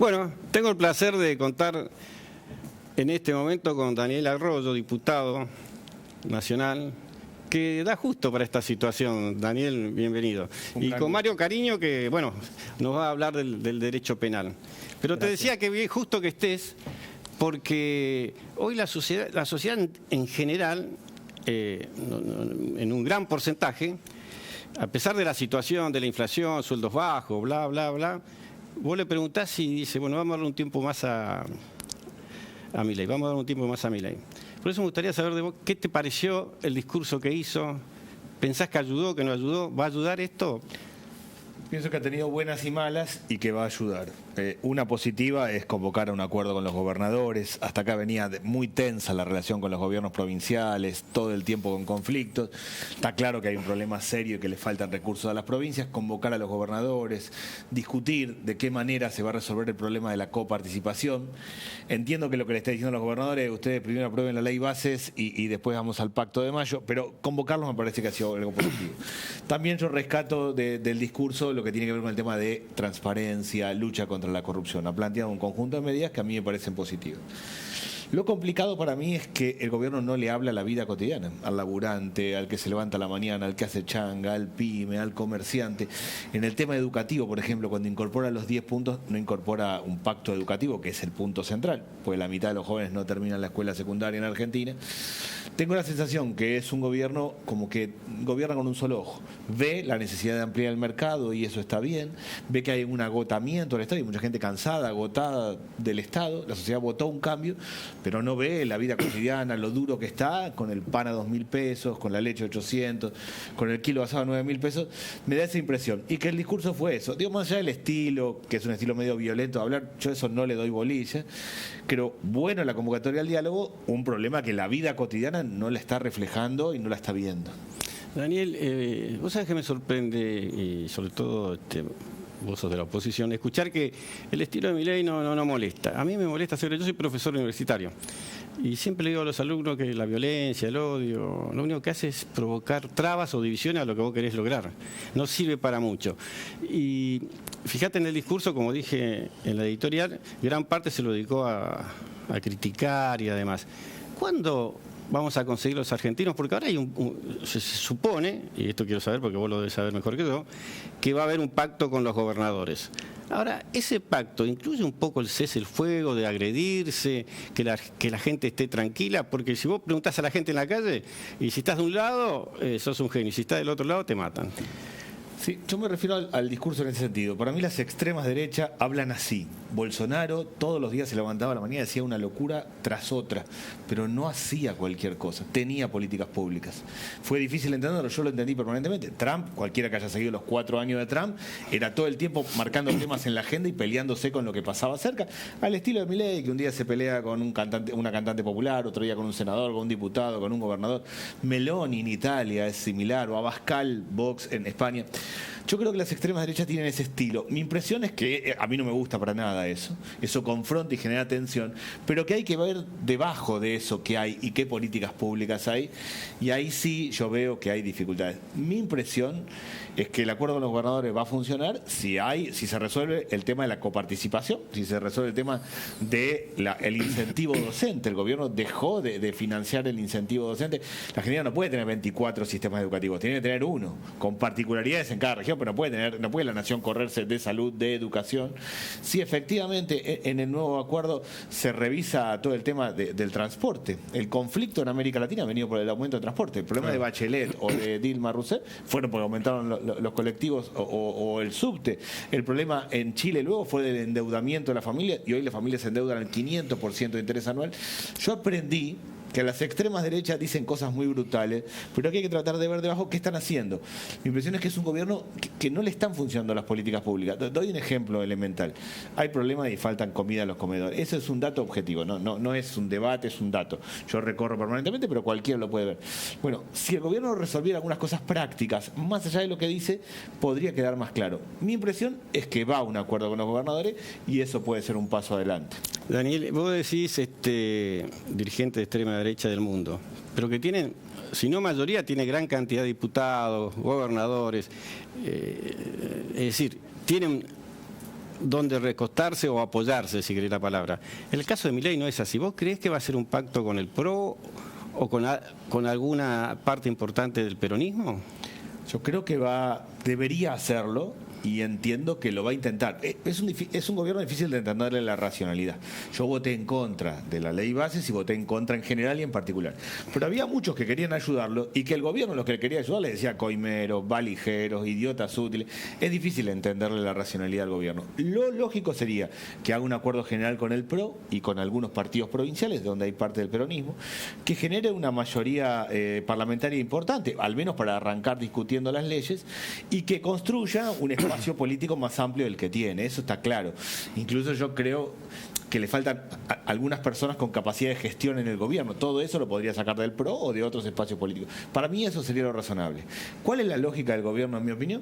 Bueno, tengo el placer de contar en este momento con Daniel Arroyo, diputado nacional, que da justo para esta situación. Daniel, bienvenido. Y con Mario Cariño, que bueno, nos va a hablar del derecho penal. Pero te decía que bien justo que estés, porque hoy la sociedad en general, en un gran porcentaje, a pesar de la situación, de la inflación, sueldos bajos, bla, bla, bla, vos le preguntás y dice, bueno, vamos a darle un tiempo más a Milei, vamos a darle un tiempo más a Milei. Por eso me gustaría saber de vos, ¿qué te pareció el discurso que hizo? ¿Pensás que ayudó, que no ayudó? ¿Va a ayudar esto? Pienso que ha tenido buenas y malas y que va a ayudar. Una positiva es convocar a un acuerdo con los gobernadores. Hasta acá venía muy tensa la relación con los gobiernos provinciales, todo el tiempo con conflictos. Está claro que hay un problema serio y que le faltan recursos a las provincias. Convocar a los gobernadores, discutir de qué manera se va a resolver el problema de la coparticipación. Entiendo que lo que le está diciendo a los gobernadores, ustedes primero aprueben la ley bases y después vamos al pacto de mayo, pero convocarlos me parece que ha sido algo positivo. También yo rescato del discurso lo que tiene que ver con el tema de transparencia, lucha contra la corrupción. Ha planteado un conjunto de medidas que a mí me parecen positivas. Lo complicado para mí es que el gobierno no le habla a la vida cotidiana, al laburante, al que se levanta a la mañana, al que hace changa, al pyme, al comerciante. En el tema educativo, por ejemplo, cuando incorpora los 10 puntos, no incorpora un pacto educativo, que es el punto central, pues la mitad de los jóvenes no terminan la escuela secundaria en Argentina. Tengo la sensación que es un gobierno como que gobierna con un solo ojo. Ve la necesidad de ampliar el mercado y eso está bien. Ve que hay un agotamiento del Estado, hay mucha gente cansada, agotada del Estado. La sociedad votó un cambio, pero no ve la vida cotidiana, lo duro que está con el pan a 2.000 pesos, con la leche a 800, con el kilo basado a 9.000 pesos. Me da esa impresión. Y que el discurso fue eso. Digo, más allá del estilo, que es un estilo medio violento de hablar, yo eso no le doy bolilla. Pero bueno, la convocatoria al diálogo, un problema que la vida cotidiana no la está reflejando y no la está viendo. Daniel, vos sabés que me sorprende, y sobre todo vos sos de la oposición, escuchar que el estilo de Milei no molesta. A mí me molesta, yo soy profesor universitario y siempre le digo a los alumnos que la violencia, el odio, lo único que hace es provocar trabas o divisiones a lo que vos querés lograr. No sirve para mucho. Y fíjate en el discurso, como dije en la editorial, gran parte se lo dedicó a criticar y además. ¿Cuándo vamos a conseguir los argentinos? Porque ahora se supone, y esto quiero saber porque vos lo debes saber mejor que yo, que va a haber un pacto con los gobernadores. Ahora, ese pacto incluye un poco el cese el fuego, de agredirse, que la gente esté tranquila, porque si vos preguntás a la gente en la calle, y si estás de un lado, sos un genio, y si estás del otro lado, te matan. Sí, yo me refiero al discurso en ese sentido. Para mí las extremas derechas hablan así. Bolsonaro todos los días se levantaba a la mañana y decía una locura tras otra, pero no hacía cualquier cosa, tenía políticas públicas. Fue difícil entenderlo, yo lo entendí permanentemente. Trump, cualquiera que haya seguido los 4 años de Trump, era todo el tiempo marcando temas en la agenda y peleándose con lo que pasaba cerca, al estilo de Milei, que un día se pelea con una cantante popular, otro día con un senador, con un diputado, con un gobernador. Meloni en Italia es similar, o Abascal, Vox en España. Yo creo que las extremas derechas tienen ese estilo. Mi impresión es que a mí no me gusta para nada eso. Eso confronta y genera tensión, pero que hay que ver debajo de eso qué hay y qué políticas públicas hay. Y ahí sí yo veo que hay dificultades. Mi impresión es que el acuerdo con los gobernadores va a funcionar si se resuelve el tema de la coparticipación, si se resuelve el tema del incentivo docente. El gobierno dejó de financiar el incentivo docente. La Argentina no puede tener 24 sistemas educativos, tiene que tener uno, con particularidades en cada región, pero no puede la nación correrse de salud, de educación. Si efectivamente en el nuevo acuerdo se revisa todo el tema del transporte. El conflicto en América Latina ha venido por el aumento del transporte. El problema de Bachelet o de Dilma Rousseff fueron porque aumentaron los colectivos o el subte. El problema en Chile luego fue del endeudamiento de la familia, y hoy las familias se endeudan al 500% de interés anual. Yo aprendí que las extremas derechas dicen cosas muy brutales, pero que hay que tratar de ver debajo qué están haciendo. Mi impresión es que es un gobierno que no le están funcionando las políticas públicas. Doy un ejemplo elemental. Hay problemas y faltan comida en los comedores. Ese es un dato objetivo, no es un debate, es un dato. Yo recorro permanentemente, pero cualquiera lo puede ver. Bueno, si el gobierno resolviera algunas cosas prácticas, más allá de lo que dice, podría quedar más claro. Mi impresión es que va a un acuerdo con los gobernadores y eso puede ser un paso adelante. Daniel, vos decís dirigente de extrema derecha del mundo, pero que tienen, si no mayoría, tiene gran cantidad de diputados, gobernadores, es decir, tienen dónde recostarse o apoyarse, si querés la palabra. En el caso de Milei no es así. ¿Vos creés que va a ser un pacto con el PRO o con alguna parte importante del peronismo? Yo creo que debería hacerlo. Y entiendo que lo va a intentar. Es un gobierno difícil de entenderle la racionalidad. Yo voté en contra de la ley bases y voté en contra en general y en particular. Pero había muchos que querían ayudarlo y que el gobierno, los que le quería ayudar, les decía coimeros, valijeros, idiotas útiles. Es difícil entenderle la racionalidad al gobierno. Lo lógico sería que haga un acuerdo general con el PRO y con algunos partidos provinciales, donde hay parte del peronismo, que genere una mayoría parlamentaria importante, al menos para arrancar discutiendo las leyes, y que construya un espacio político más amplio del que tiene, eso está claro. Incluso yo creo que le faltan algunas personas con capacidad de gestión en el gobierno. Todo eso lo podría sacar del PRO o de otros espacios políticos. Para mí eso sería lo razonable. ¿Cuál es la lógica del gobierno, en mi opinión?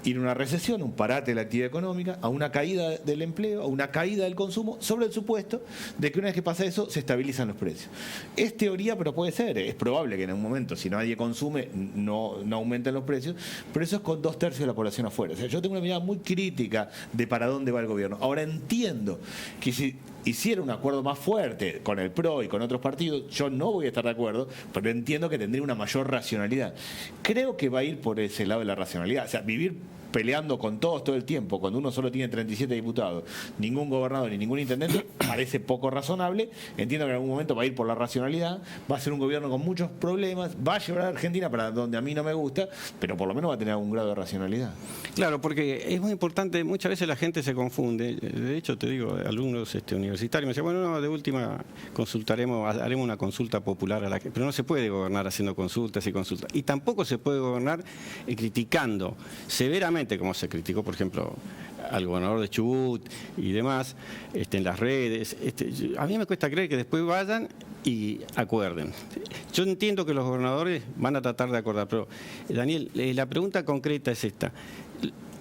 Ir a una recesión, un parate de la actividad económica, a una caída del empleo, a una caída del consumo, sobre el supuesto de que una vez que pasa eso, se estabilizan los precios. Es teoría, pero puede ser. Es probable que en un momento, si nadie consume, no aumenten los precios, pero eso es con 2/3 de la población afuera. O sea, yo tengo una mirada muy crítica de para dónde va el gobierno. Ahora entiendo que si hiciera un acuerdo más fuerte con el PRO y con otros partidos, yo no voy a estar de acuerdo, pero entiendo que tendría una mayor racionalidad. Creo que va a ir por ese lado de la racionalidad. O sea, vivir peleando con todos todo el tiempo, cuando uno solo tiene 37 diputados, ningún gobernador ni ningún intendente, parece poco razonable. Entiendo que en algún momento va a ir por la racionalidad, va a ser un gobierno con muchos problemas, va a llevar a Argentina para donde a mí no me gusta, pero por lo menos va a tener algún grado de racionalidad. Claro, porque es muy importante, muchas veces la gente se confunde. De hecho, te digo, alumnos universitarios me dicen, bueno, no, de última haremos una consulta popular a la que, pero no se puede gobernar haciendo consultas y consultas. Y tampoco se puede gobernar criticando severamente, como se criticó, por ejemplo, al gobernador de Chubut y demás, en las redes. A mí me cuesta creer que después vayan y acuerden. Yo entiendo que los gobernadores van a tratar de acordar, pero Daniel, la pregunta concreta es esta.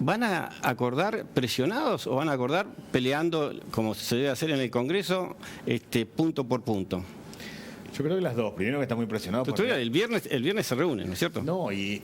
¿Van a acordar presionados o van a acordar peleando como se debe hacer en el Congreso, punto por punto? Yo creo que las dos. Primero que está muy presionado. El viernes se reúnen, ¿no es cierto? No, y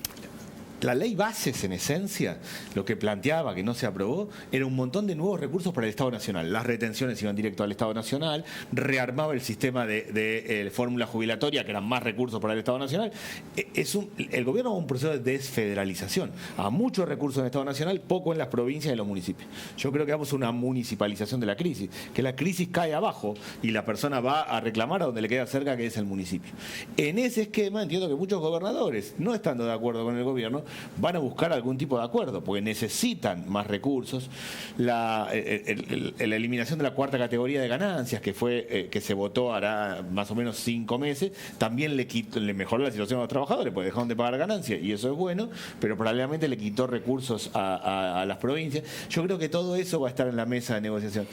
la ley bases, en esencia, lo que planteaba, que no se aprobó, era un montón de nuevos recursos para el Estado Nacional. Las retenciones iban directo al Estado Nacional, rearmaba el sistema de fórmula jubilatoria, que eran más recursos para el Estado Nacional. El gobierno va a un proceso de desfederalización. A muchos recursos en el Estado Nacional, poco en las provincias y en los municipios. Yo creo que vamos a una municipalización de la crisis, que la crisis cae abajo y la persona va a reclamar a donde le queda cerca, que es el municipio. En ese esquema entiendo que muchos gobernadores, no estando de acuerdo con el gobierno, van a buscar algún tipo de acuerdo, porque necesitan más recursos. La eliminación de la cuarta categoría de ganancias, que se votó hará más o menos 5 meses, también le mejoró la situación a los trabajadores, porque dejaron de pagar ganancias, y eso es bueno, pero paralelamente le quitó recursos a las provincias. Yo creo que todo eso va a estar en la mesa de negociación.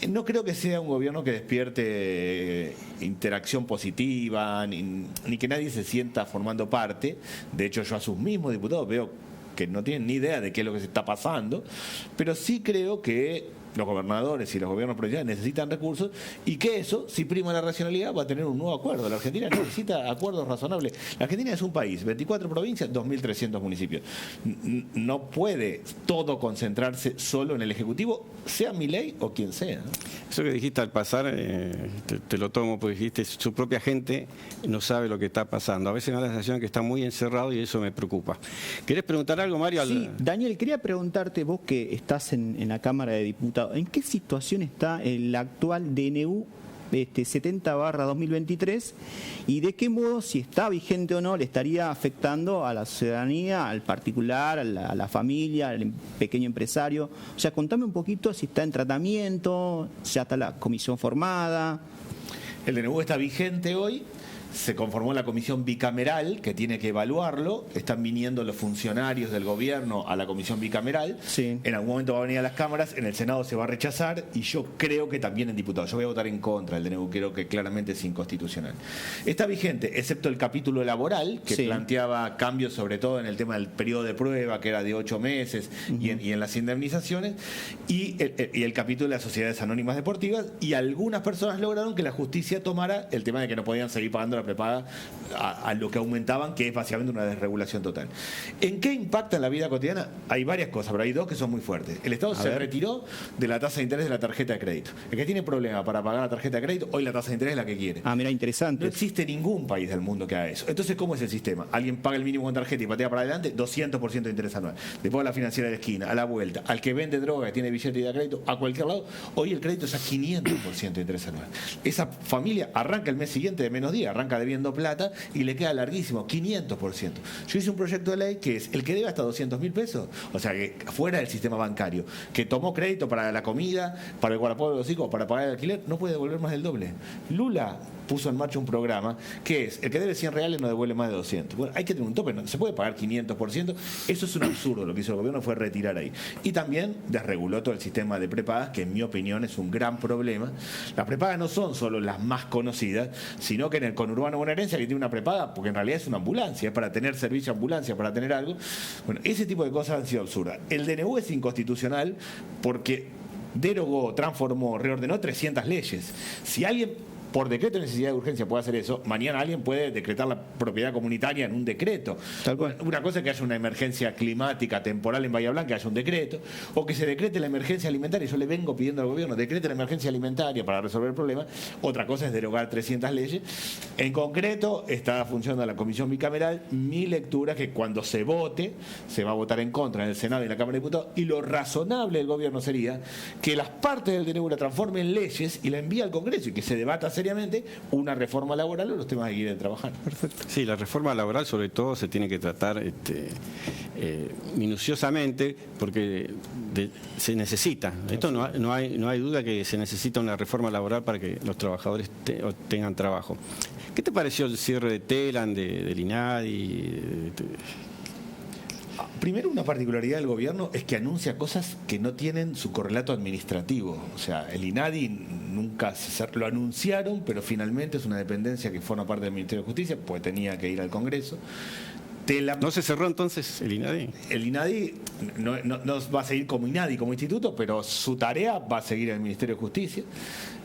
No creo que sea un gobierno que despierte interacción positiva, ni que nadie se sienta formando parte. De hecho, yo a sus mismos diputados veo que no tienen ni idea de qué es lo que se está pasando, pero sí creo que los gobernadores y los gobiernos provinciales necesitan recursos y que eso, si prima la racionalidad, va a tener un nuevo acuerdo. La Argentina necesita acuerdos razonables. La Argentina es un país, 24 provincias, 2.300 municipios. No puede todo concentrarse solo en el Ejecutivo, sea Milei o quien sea, ¿no? Eso que dijiste al pasar, te lo tomo, porque dijiste, su propia gente no sabe lo que está pasando. A veces me da la sensación que está muy encerrado y eso me preocupa. ¿Querés preguntar algo, Mario? Sí, Daniel, quería preguntarte, vos que estás en la Cámara de Diputados, ¿en qué situación está el actual DNU 70/2023 y de qué modo, si está vigente o no, le estaría afectando a la ciudadanía, al particular, a la familia, al pequeño empresario? O sea, contame un poquito si está en tratamiento, ya está la comisión formada. El DNU está vigente hoy. Se conformó la comisión bicameral que tiene que evaluarlo. Están viniendo los funcionarios del gobierno a la comisión bicameral. Sí. En algún momento va a venir a las cámaras, en el Senado se va a rechazar y yo creo que también en diputados. Yo voy a votar en contra del DNU, creo que claramente es inconstitucional. Está vigente, excepto el capítulo laboral, que planteaba cambios sobre todo en el tema del periodo de prueba, que era de 8 meses, y en las indemnizaciones, y el capítulo de las sociedades anónimas deportivas, y algunas personas lograron que la justicia tomara el tema de que no podían seguir pagando la la prepaga a lo que aumentaban, que es básicamente una desregulación total. ¿En qué impacta en la vida cotidiana? Hay varias cosas, pero hay dos que son muy fuertes. El Estado se retiró de la tasa de interés de la tarjeta de crédito. El que tiene problema para pagar la tarjeta de crédito, hoy la tasa de interés es la que quiere. Ah, mira, interesante. No existe ningún país del mundo que haga eso. Entonces, ¿cómo es el sistema? Alguien paga el mínimo con tarjeta y patea para adelante, 200% de interés anual. Después a la financiera de la esquina, a la vuelta, al que vende droga, que tiene billete y da crédito, a cualquier lado, hoy el crédito es a 500% de interés anual. Esa familia arranca el mes siguiente de menos día, arranca debiendo plata y le queda larguísimo, 500%. Yo hice un proyecto de ley que es el que debe hasta 200.000 pesos, o sea, que fuera del sistema bancario, que tomó crédito para la comida, para el guardapolvo de los hijos, para pagar el alquiler, no puede devolver más del doble. Lula puso en marcha un programa que es, el que debe 100 reales no devuelve más de 200. Bueno, hay que tener un tope, no se puede pagar 500%, eso es un absurdo. Lo que hizo el gobierno fue retirar ahí. Y también desreguló todo el sistema de prepagas, que en mi opinión es un gran problema. Las prepagas no son solo las más conocidas, sino que en el conurbano bonaerense que tiene una prepaga, porque en realidad es una ambulancia, es para tener servicio de ambulancia, para tener algo. Bueno, ese tipo de cosas han sido absurdas. El DNU es inconstitucional porque derogó, transformó, reordenó 300 leyes. Si alguien por decreto de necesidad de urgencia puede hacer eso, mañana alguien puede decretar la propiedad comunitaria en un decreto. Tal cual. Una cosa es que haya una emergencia climática temporal en Bahía Blanca, que haya un decreto, o que se decrete la emergencia alimentaria. Yo le vengo pidiendo al gobierno, decrete la emergencia alimentaria para resolver el problema. Otra cosa es derogar 300 leyes. En concreto, está funcionando la comisión bicameral. Mi lectura es que cuando se vote, se va a votar en contra en el Senado y en la Cámara de Diputados, y lo razonable del gobierno sería que las partes del DNU la transforme en leyes y la envíe al Congreso y que se debata seriamente una reforma laboral o los temas que quieren trabajar. Perfecto. Sí, la reforma laboral sobre todo se tiene que tratar minuciosamente porque se necesita. Esto no hay duda que se necesita una reforma laboral para que los trabajadores tengan trabajo. ¿Qué te pareció el cierre de Telam, del INADI? Primero, una particularidad del gobierno es que anuncia cosas que no tienen su correlato administrativo. O sea, el INADI nunca lo anunciaron, pero finalmente es una dependencia que forma parte del Ministerio de Justicia, pues tenía que ir al Congreso. Telam, ¿No se cerró entonces el INADI? El INADI no va a seguir como INADI, como instituto, pero su tarea va a seguir en el Ministerio de Justicia.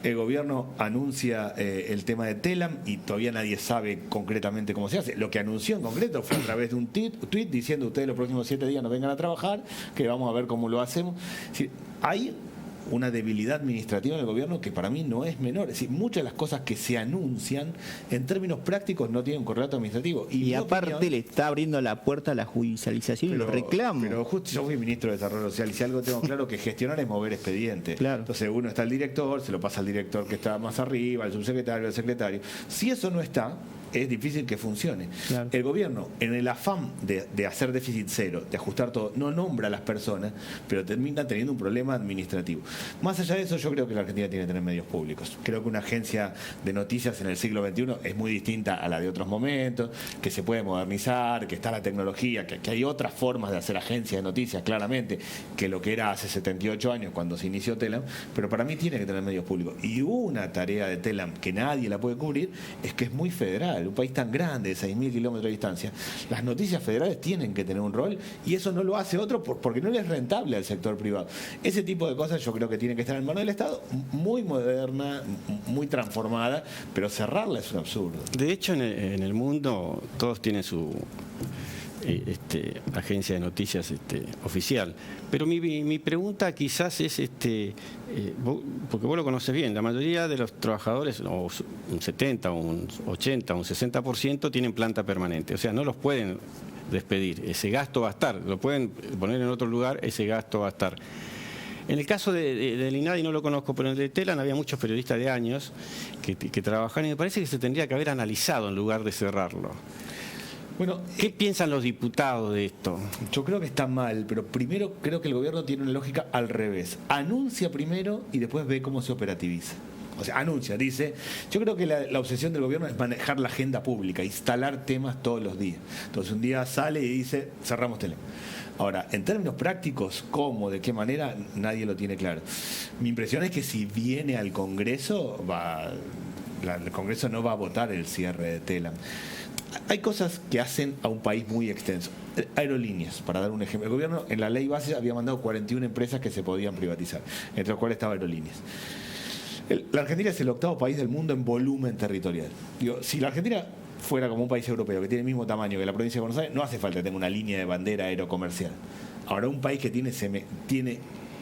El gobierno anuncia el tema de Telam y todavía nadie sabe concretamente cómo se hace. Lo que anunció en concreto fue a través de un tweet diciendo: ustedes los próximos 7 días no vengan a trabajar, que vamos a ver cómo lo hacemos. Es decir, hay una debilidad administrativa en el gobierno que para mí no es menor. Es decir, muchas de las cosas que se anuncian en términos prácticos no tienen un correlato administrativo. Y aparte le está abriendo la puerta a la judicialización y los reclamos. Pero justo yo fui ministro de Desarrollo Social y si algo tengo claro que gestionar es mover expedientes. Claro. Entonces uno está el director, se lo pasa al director que está más arriba, al subsecretario, al secretario. Si eso no está, es difícil que funcione. Claro. El gobierno, en el afán de hacer déficit cero, de ajustar todo, no nombra a las personas, pero termina teniendo un problema administrativo. Más allá de eso, yo creo que la Argentina tiene que tener medios públicos. Creo que una agencia de noticias en el siglo XXI es muy distinta a la de otros momentos, que se puede modernizar, que está la tecnología, que hay otras formas de hacer agencias de noticias, claramente, que lo que era hace 78 años cuando se inició Telam, pero para mí tiene que tener medios públicos. Y una tarea de Telam que nadie la puede cubrir es que es muy federal. Un país tan grande, de 6.000 kilómetros de distancia, las noticias federales tienen que tener un rol y eso no lo hace otro porque no le es rentable al sector privado. Ese tipo de cosas yo creo que tienen que estar en manos del Estado, muy moderna, muy transformada, pero cerrarla es un absurdo. De hecho, en el mundo todos tienen su agencia de noticias oficial. Pero mi pregunta quizás es, porque vos lo conoces bien, la mayoría de los trabajadores, o un 70, un 80, un 60%, tienen planta permanente. O sea, no los pueden despedir. Ese gasto va a estar. Lo pueden poner en otro lugar, ese gasto va a estar. En el caso del INADI no lo conozco, pero en el de Telam había muchos periodistas de años que trabajan y me parece que se tendría que haber analizado en lugar de cerrarlo. Bueno, ¿qué piensan los diputados de esto? Yo creo que está mal, pero primero creo que el gobierno tiene una lógica al revés. Anuncia primero y después ve cómo se operativiza. O sea, anuncia, dice. Yo creo que la obsesión del gobierno es manejar la agenda pública, instalar temas todos los días. Entonces un día sale y dice, cerramos Telam. Ahora, en términos prácticos, ¿cómo? ¿De qué manera? Nadie lo tiene claro. Mi impresión es que si viene al Congreso, el Congreso no va a votar el cierre de Telam. Hay cosas que hacen a un país muy extenso. Aerolíneas, para dar un ejemplo. El gobierno en la ley base había mandado 41 empresas que se podían privatizar, entre las cuales estaba Aerolíneas. La Argentina es el 8º país del mundo en volumen territorial. Digo, si la Argentina fuera como un país europeo que tiene el mismo tamaño que la provincia de Buenos Aires, no hace falta que tenga una línea de bandera aerocomercial. Ahora, un país que tiene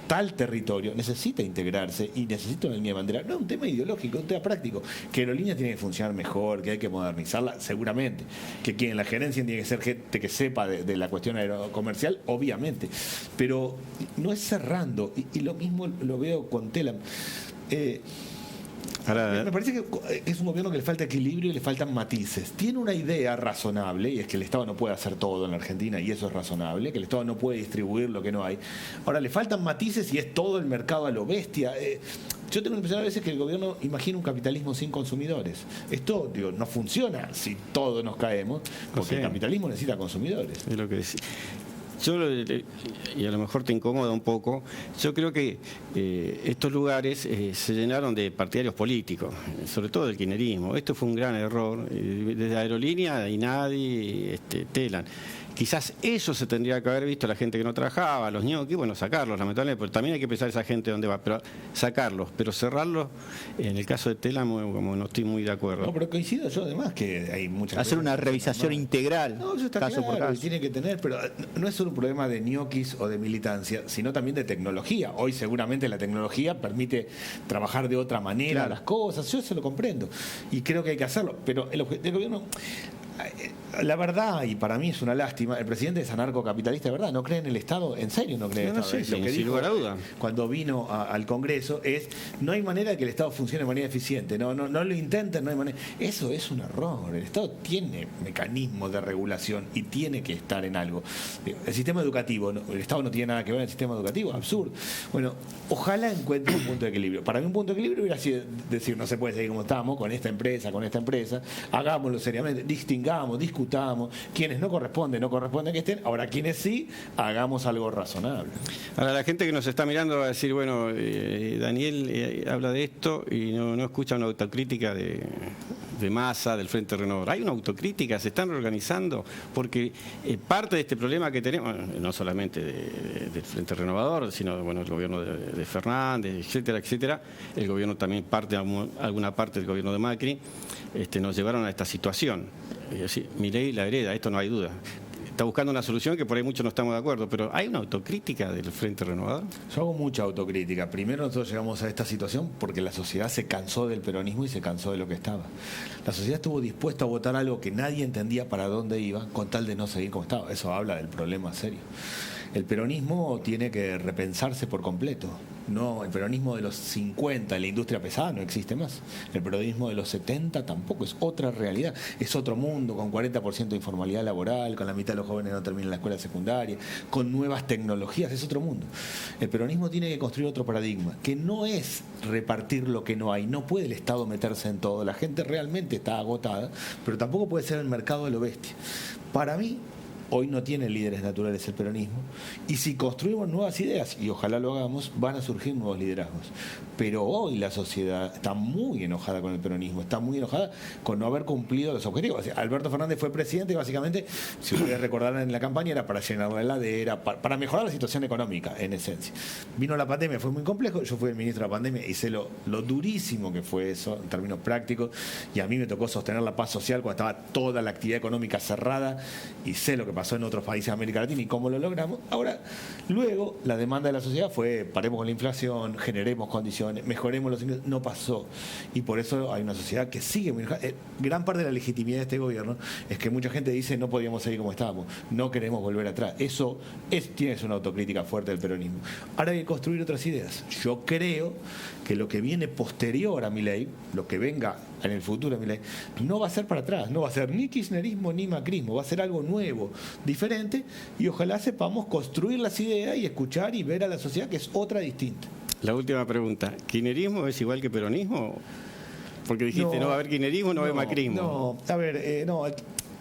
tal territorio necesita integrarse y necesita una línea de bandera. No es un tema ideológico, es un tema práctico. Que Aerolíneas tiene que funcionar mejor, que hay que modernizarla, seguramente. Que quien en la gerencia tiene que ser gente que sepa de la cuestión aerocomercial, obviamente. Pero no es cerrando. Y lo mismo lo veo con Telam. Me parece que es un gobierno que le falta equilibrio y le faltan matices. Tiene una idea razonable, y es que el Estado no puede hacer todo en la Argentina, y eso es razonable, que el Estado no puede distribuir lo que no hay. Ahora, le faltan matices y es todo el mercado a lo bestia. Yo tengo la impresión a veces que el gobierno imagina un capitalismo sin consumidores. Esto, digo, no funciona si todos nos caemos, porque el capitalismo necesita consumidores. Es lo que decía. Y a lo mejor te incomoda un poco, yo creo que estos lugares se llenaron de partidarios políticos, sobre todo del kirchnerismo. Esto fue un gran error, desde Aerolínea y nadie, Telam. Quizás eso se tendría que haber visto la gente que no trabajaba, los ñoquis, bueno, sacarlos, lamentablemente, pero también hay que pensar esa gente dónde va, pero sacarlos, pero cerrarlos, en el caso de Telam, como no estoy muy de acuerdo. No, pero coincido yo además que hay muchas hacer una revisación integral, no, eso está caso claro, por caso. Tiene que tener, pero no es solo un problema de ñoquis o de militancia, sino también de tecnología. Hoy seguramente la tecnología permite trabajar de otra manera las cosas, yo eso lo comprendo y creo que hay que hacerlo, pero el gobierno, la verdad, y para mí es una lástima, el presidente es anarcocapitalista, de verdad, no cree en el Estado, en serio no cree en el Estado. Lo que dijo sin lugar a duda, cuando vino al Congreso es: no hay manera de que el Estado funcione de manera eficiente, no lo intenten, no hay manera. Eso es un error. El Estado tiene mecanismos de regulación y tiene que estar en algo. El sistema educativo, el Estado no tiene nada que ver en el sistema educativo, absurdo. Bueno, ojalá encuentre un punto de equilibrio. Para mí un punto de equilibrio hubiera sido decir: no se puede seguir como estamos, con esta empresa, hagámoslo seriamente, discutamos, quienes no corresponde que estén, ahora quienes sí, hagamos algo razonable. Ahora la gente que nos está mirando va a decir, bueno, Daniel habla de esto y no escucha una autocrítica de Massa, del Frente Renovador. Hay una autocrítica, se están reorganizando, porque parte de este problema que tenemos, no solamente del Frente Renovador, sino bueno, el gobierno de Fernández, etcétera, el gobierno también alguna parte del gobierno de Macri, nos llevaron a esta situación. Milei la hereda, esto no hay duda. Está buscando una solución que por ahí muchos no estamos de acuerdo, pero ¿hay una autocrítica del Frente Renovador? Yo hago mucha autocrítica. Primero, nosotros llegamos a esta situación porque la sociedad se cansó del peronismo y se cansó de lo que estaba. La sociedad estuvo dispuesta a votar algo que nadie entendía para dónde iba, con tal de no seguir como estaba. Eso habla del problema serio. El peronismo tiene que repensarse por completo. No, el peronismo de los 50, la industria pesada, no existe más. El peronismo de los 70 tampoco, es otra realidad. Es otro mundo, con 40% de informalidad laboral, con la mitad de los jóvenes no terminan la escuela secundaria, con nuevas tecnologías, es otro mundo. El peronismo tiene que construir otro paradigma, que no es repartir lo que no hay. No puede el Estado meterse en todo. La gente realmente está agotada, pero tampoco puede ser el mercado de lo bestia. Para mí, hoy no tiene líderes naturales el peronismo, y si construimos nuevas ideas, y ojalá lo hagamos, van a surgir nuevos liderazgos. Pero hoy la sociedad está muy enojada con el peronismo, está muy enojada con no haber cumplido los objetivos. O sea, Alberto Fernández fue presidente y básicamente, si ustedes recordarán en la campaña, era para llenar la heladera, para mejorar la situación económica, en esencia. Vino la pandemia, fue muy complejo, yo fui el ministro de la pandemia y sé lo durísimo que fue eso en términos prácticos, y a mí me tocó sostener la paz social cuando estaba toda la actividad económica cerrada, y sé lo que pasó en otros países de América Latina y cómo lo logramos. Ahora, luego, la demanda de la sociedad fue: paremos con la inflación, generemos condiciones, mejoremos los ingresos. No pasó. Y por eso hay una sociedad que sigue muy enojada. Gran parte de la legitimidad de este gobierno es que mucha gente dice: no podíamos seguir como estábamos, no queremos volver atrás. Eso tiene una autocrítica fuerte del peronismo. Ahora hay que construir otras ideas. Yo creo que lo que viene posterior a Milei, lo que venga en el futuro a Milei, no va a ser para atrás, no va a ser ni kirchnerismo ni macrismo, va a ser algo nuevo, diferente, y ojalá sepamos construir las ideas y escuchar y ver a la sociedad que es otra distinta. La última pregunta: ¿kirchnerismo es igual que peronismo? Porque dijiste no va a haber kirchnerismo, no va a haber macrismo. No, a ver, no,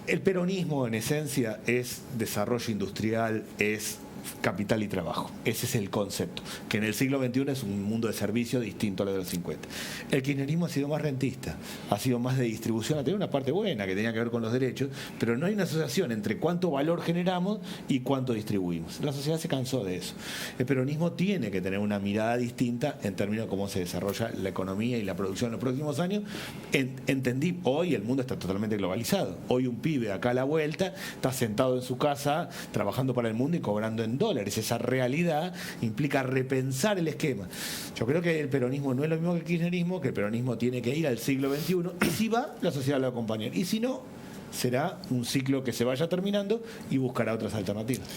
el peronismo en esencia es desarrollo industrial, es capital y trabajo. Ese es el concepto, que en el siglo XXI es un mundo de servicio distinto a lo de los 50. El kirchnerismo ha sido más rentista, ha sido más de distribución, ha tenido una parte buena que tenía que ver con los derechos, pero no hay una asociación entre cuánto valor generamos y cuánto distribuimos. La sociedad se cansó de eso. El peronismo tiene que tener una mirada distinta en términos de cómo se desarrolla la economía y la producción en los próximos años. Entendí, hoy el mundo está totalmente globalizado. Hoy un pibe acá a la vuelta está sentado en su casa trabajando para el mundo y cobrando en dólares. Esa realidad implica repensar el esquema. Yo creo que el peronismo no es lo mismo que el kirchnerismo, que el peronismo tiene que ir al siglo XXI, y si va, la sociedad lo va a acompañar. Y si no, será un ciclo que se vaya terminando y buscará otras alternativas.